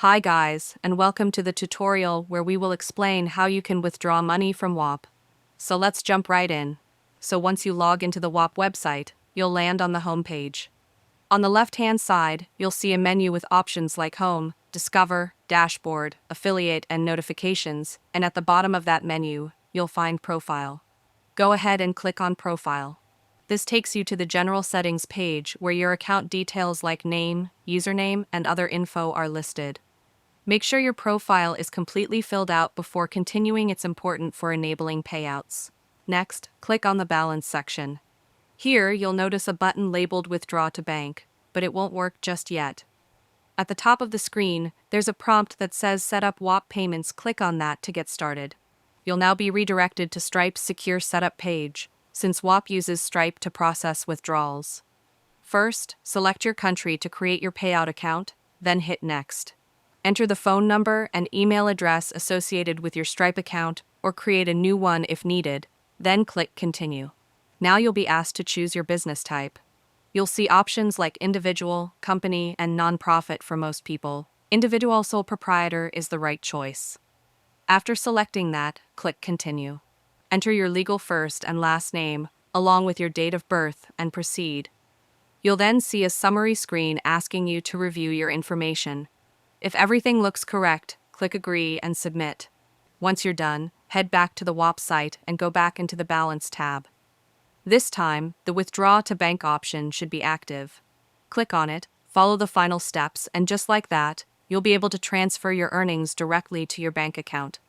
Hi guys, and welcome to the tutorial where we will explain how you can withdraw money from Whop. So let's jump right in. So once you log into the Whop website, you'll land on the home page. On the left-hand side, you'll see a menu with options like Home, Discover, Dashboard, Affiliate, and Notifications, and at the bottom of that menu, you'll find Profile. Go ahead and click on Profile. This takes you to the General Settings page where your account details like name, username, and other info are listed. Make sure your profile is completely filled out before continuing. It's important for enabling payouts. Next, click on the Balance section. Here, you'll notice a button labeled Withdraw to Bank, but it won't work just yet. At the top of the screen, there's a prompt that says Set up Whop Payments. Click on that to get started. You'll now be redirected to Stripe's secure setup page, since Whop uses Stripe to process withdrawals. First, select your country to create your payout account, then hit Next. Enter the phone number and email address associated with your Stripe account or create a new one if needed, then click Continue. Now you'll be asked to choose your business type. You'll see options like individual, company, and nonprofit for most people. Individual sole proprietor is the right choice. After selecting that, click Continue. Enter your legal first and last name, along with your date of birth, and proceed. You'll then see a summary screen asking you to review your information. If everything looks correct, click Agree and Submit. Once you're done, head back to the Whop site and go back into the Balance tab. This time, the Withdraw to Bank option should be active. Click on it, follow the final steps, and just like that, you'll be able to transfer your earnings directly to your bank account.